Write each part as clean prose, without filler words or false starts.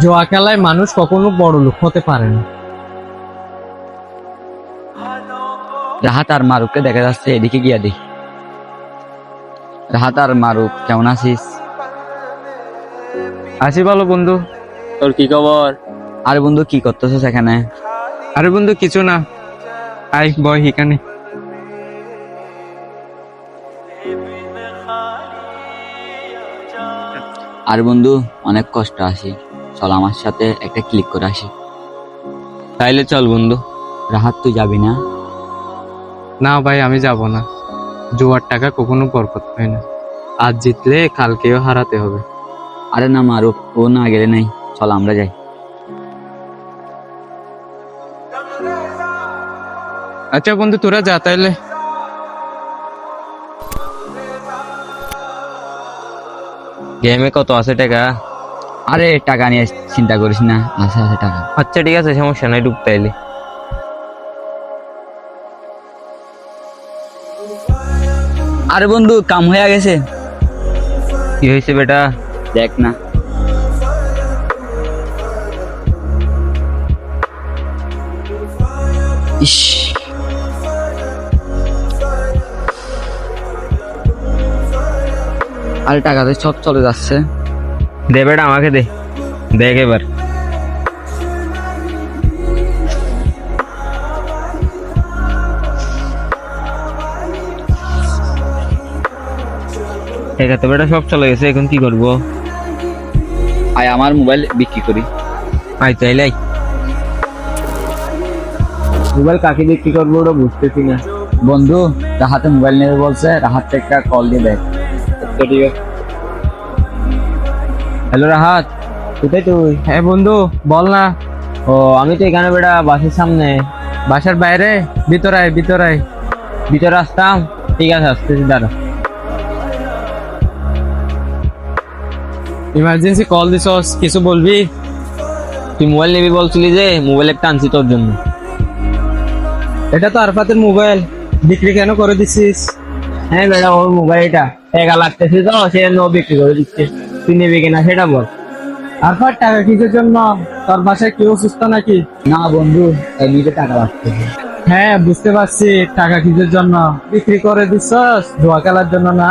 জুয়া খেলায় মানুষ কখনো বড় লোক হতে পারে না। রাহাত আর মারুফকে দেখা যাচ্ছে, এদিকে গিয়া দেখি। রাহাত আর মারুফ, কেমন আছিস? আছি ভালো বন্ধু, তোর কি খবর? আরে বন্ধু, কি করতেছিস এখানে? আরে বন্ধু কিছু না, আই বয় এখানে। আর বন্ধু, অনেক কষ্ট আসি, চল আমার সাথে একটা ক্লিক করে আসি। তাইলে চল বন্ধু। রাহাত, তুই যাবি না? না ভাই, আমি যাব না। জুয়ার টাকা কখনো বরকত হয় না, আজ জিতলে কালকেও হারাতে হবে। আরে না মারুফ, ও না গেলে নাই, চল আমরা যাই। আচ্ছা বন্ধু, তোরা যা তাইলে। গেমে কত আছে টাকা? আরে টাকা নিয়ে চিন্তা করিস না, আছে আছে টাকা। আচ্ছা ঠিক আছে, সমস্যা নাই, ঢুক তাইলে। আরে বন্ধু, কাম হয়ে গেছে। কি হয়েছে বেটা? দেখ না। ইস, আরে টাকা তো সব চলে যাচ্ছে। দে বেটা, আমাকে দে, দেখ এবার। টাকা তো বেটা সব চলে গেছে, এখন কি করবো? আয় আমার মোবাইল বিক্রি করি। আই তাইলে আই। মোবাইল কাকে বিক্রি করবো ওটা বুঝতেছি না। বন্ধু, রাহাতে মোবাইল নেবে বলছে, রাহাতকে একটা কল দিয়ে দেখ। ঠিক আছে। হ্যালো রাহাত, কোথায় তুই? হ্যাঁ বন্ধু, বল না। ও আমি তো এখানে বেটা, বাসের সামনে। বাসার বাইরে? ভিতরে আয়, ভিতরে আয়। ভিতরে আসতাম? ঠিক আছে, আসতেছি, দাঁড়া। ইমার্জেন্সি কল দিছস, কিছু বলবি? তুই মোবাইল নিবি বলছিলি যে, মোবাইল একটা আনছি তোর জন্য। এটা তো আরফাতের মোবাইল, বিক্রি কেন করে দিছিস? হ্যাঁ বেটা, ওর মোবাইল এটা টাকা লাগতেছে তো, সে জন্য ও বিক্রি করে দিচ্ছে। তুই নেবি কিনা সেটা বল। আরফাত, টাকা কিসের জন্য? তোর বাসায় কেউ অসুস্থ নাকি? না বন্ধু, এমনিতে টাকা লাগছে। হ্যাঁ বুঝতে পারছি, টাকা কিসের জন্য বিক্রি করে দিছস? জুয়া খেলার জন্য না?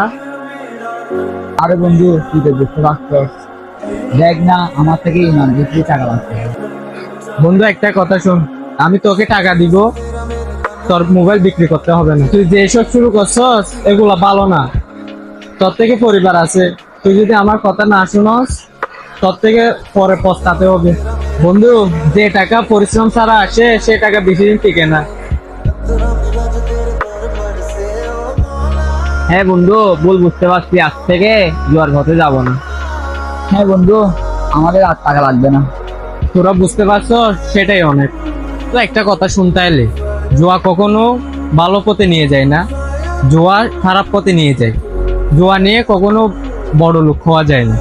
আরে বন্ধু, তুই তো বুঝতে পারছিস, দেখ না, আমার থেকে ইমার্জেন্সি টাকা লাগছে। বন্ধু একটা কথা শোন, আমি তোকে টাকা দিব, তোর মোবাইল বিক্রি করতে হবে না। তুই যে এসব শুরু করছস এগুলা ভালো না। তোর থেকে পরিবার আছে, তুই যদি আমার কথা না শুনস, তোর থেকে পরে পস্তাতে হবে। বন্ধু, যে টাকা পরিশ্রম ছাড়া আসে সে টাকা বেশি দিন টিকে না। হ্যাঁ বন্ধু, ভুল বুঝতে পারছি, আজ থেকে জুয়ার ঘরে যাবো না। হ্যাঁ বন্ধু, আমাদের আর টাকা লাগবে না। তোরা বুঝতে পারছস, সেটাই অনেক। তো একটা কথা শুনতে এলে, জুয়া কখনো ভালো পথে নিয়ে যায় না, জুয়া খারাপ পথে নিয়ে যায়। জুয়া নিয়ে কখনো বড় লোক হওয়া যায় না।